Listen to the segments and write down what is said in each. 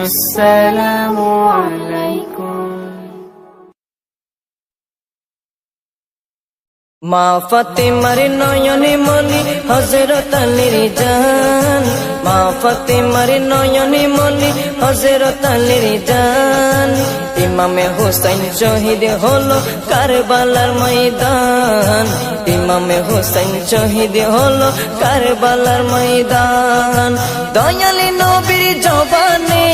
আসসালামু আলাইকুম। মা ফাতেমার নয়নে মনি হযরত আলীর জান, মা ফাতেমার নয়নে মনি হযরত আলীর জান। ইমামে হোসেন শহীদ হলো কারবালার ময়দান, ইমামে হোসেন শহীদ হলো কারবালার ময়দান। দয়ালে নবীর জবানে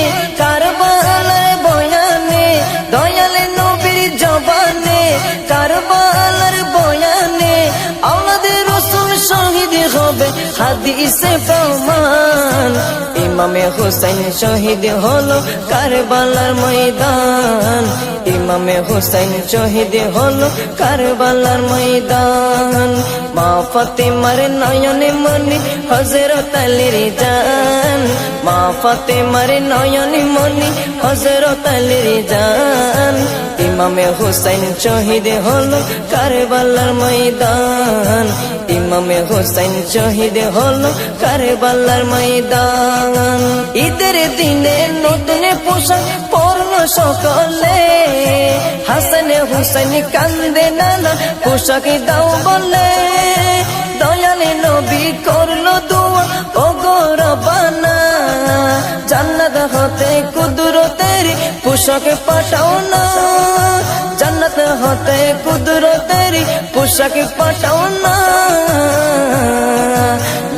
কারবালার বয়ানে, দয়ালে নবীর জবানে কারবালার বয়ানে, আওলাদে রাসূল শহীদ হবে হাদিসে প্রমাণ। ইমামে হোসেন শহীদ হলো কারবালার ময়দান, ইমামে হোসেন শহীদ হলো কারবালার ময়দান। মা ফাতেমার নয়নে মনি হযরত আলীর জান, মা ফাতেমার নয়নে মনি হযরত আলীর জান। ইমামে হোসেন শহীদ হলো কারবালার ময়দান, ইমামে হোসেন শহীদ হলো কারবালার ময়দান। ঈদের দিনে নতুন পোশাক পরল সকলে, হাসান হুসেন কান্দে নানা পোশাক দাও বলে। দয়ালে নবী করলো দোয়া ও গো রব্বানা, জান্নাত হতে কুদরতের পোশাক পাঠাও না, জান্নাত হতে কুদরতের পোশাক পাঠাও না।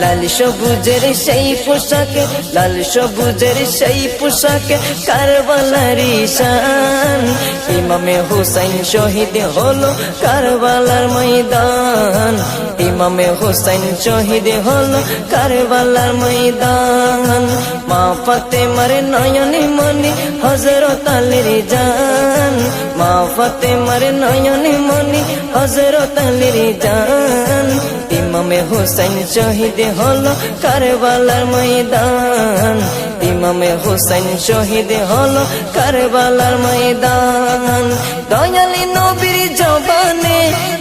লাল সবুজের সেই পোশাকে, লাল সবুজের সেই পোশাকে কারবালার শান। ইমামে হোসেন শহীদ হলো কারবালার ময়দান, ইমামে হোসেন শহীদ হলো কারবালার ময়দান। মা ফাতেমার নয়নে মনি হযরত আলীর জান, মা ফাতেমার নয়নে মনি হযরত আলীর জান। ইমামে হোসেন শহীদ হলো কারবালার ময়দান, ইমামে হোসেন শহীদ হলো কারবালার ময়দান। দয়ালি নবীর জবানে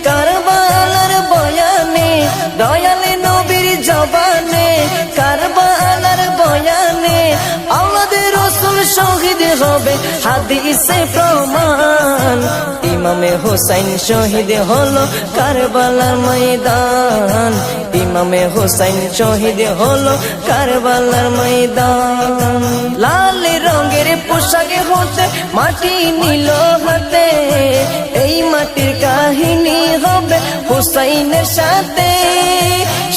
কারবালার বয়ানে, দয়ালি নবীর জবানে কারবালার বয়ানে, আওলাদে রাসূল শহীদ হবে হাদিসে প্রমাণ। ইমামে হোসেন শহীদ হলো কারবালার ময়দান, ইমামে হোসেন শহীদ হলো কারবালার ময়দান। লাল রঙের পোশাকে হতে মাটি নিল হাতে, এই মাটির কাহিনী হবে হুসাইনের সাথে।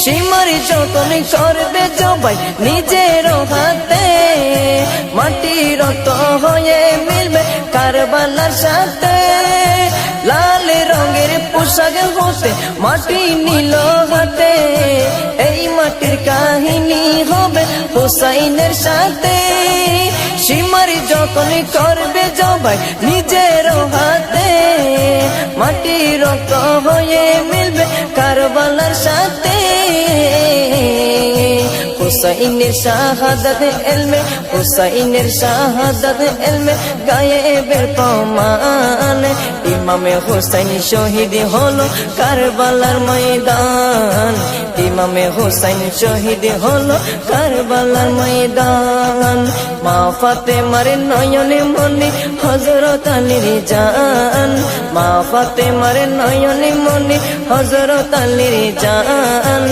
সীমার যতন করবে জবাই নিজের হাতে, মাটি রক্ত হয়ে মিলবে কারবালার সাথে। লাল রঙের পোশাক হতে মাটি নিল হাতে, এই মাটির কাহিনী হবে হুসাইনের সাথে। সীমার যখন করবে জবাই নিজের হাতে, মাটি রক্ত হয়ে মিলবে কারবালার সাথে। হুসাইনের শাহাদাত ইলমে, হুসাইনের শাহাদাত ইলমে গায়েবের প্রমাণ। ইমামে হোসেন শহীদ হলো কারবালার ময়দান, ইমামে হোসেন শহীদ হলো কারবালার ময়দান। মা ফাতেমার নয়নে মনি হযরত আলীর জান, মা ফাতেমার নয়নে মনি হযরত আলীর জান।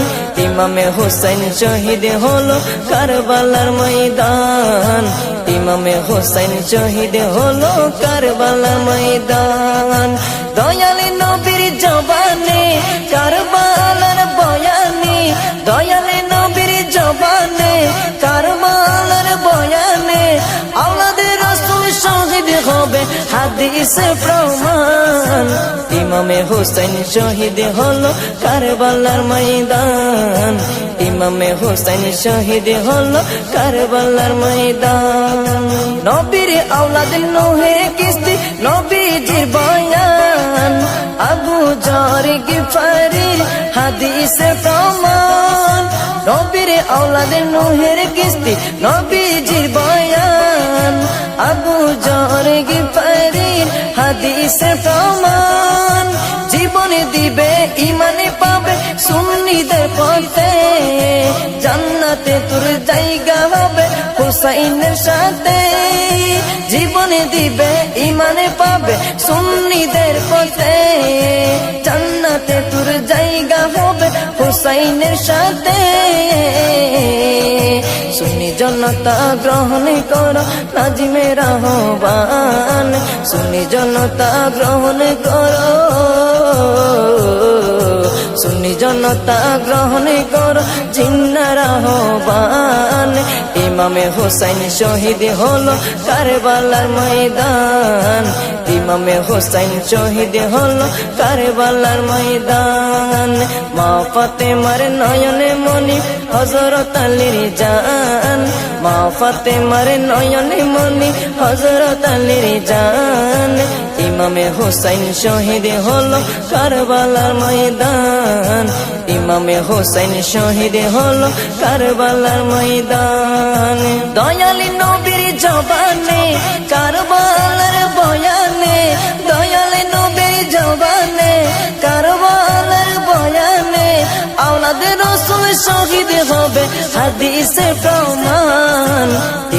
ইমামে হোসেন শহীদ হলো কারবালার ময়দান, ইমামে হোসেন শহীদ হলো কারবালার ময়দান। দয়ালে নবীর জবানে কারবালার বয়ানে, দয়ালে নবীর জবানে কারবালার বয়ানে, আওলাদে রাসূল শহীদ হবে হাদিসে প্রমাণ। ইমামে হোসেন শহীদ হলো কারবালার ময়দান, ইমামে হোসেন শহীদ হলো কারবালার ময়দান। নবীর আওলাদ নূহের কিস্তি নবীজির বয়ান, আবু যর গিফারির হাদিসে প্রমাণ। নবীর আওলাদ নূহের কিস্তি নবীজির বয়ান, আবু যর গিফারির হাদিসে প্রমাণ। জীবনে দিবে ইমানে পাবে সুন্নিদের পথে জান্নাতে তোর জায়গা হবে হুসাইনের সাথে জীবনে দিবে ইমানে পাবে সুন্নিদের পথে জান্নাতে তোর জায়গা হবে হুসাইনের সাথে সুন্নি জনতা গ্রহণ কর নাজিমের আহ্বান সুন্নি জনতা গ্রহণ কর সুন্নি জনতা গ্রহণ কর জিন্নার আহ্বান ইমামে হুসাইন শহীদ হলো কারবালার ময়দান ইমামে হুসাইন শহীদ হলো কারবালার ময়দান মা ফাতেমার নয়নে মনি হযরত আলীর জান মা ফাতেমার নয়নে মনি হযরত আলীর জান ইমামে হুসাইন শহীদ হলো কারবালার ময়দান ইমামে হুসাইন শহীদ হলো কারবালার ময়দান দয়ালি নবীর জবানে কারবালার বয়ানে দয়ালি নবীর জবানে কারবালার বয়ানে আওলাদ রাসূল শহীদ হবে হাদিসে প্রমাণ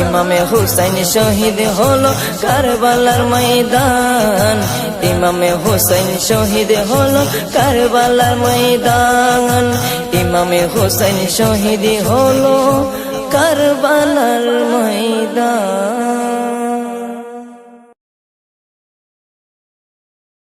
ইমামে হুসাইন শহীদ হলো কারবালার ময়দান ইমামে হুসাইন শহীদ হলো কারবালার ময়দান ইমামে হুসাইন শহীদ হলো কারবালার ময়দান।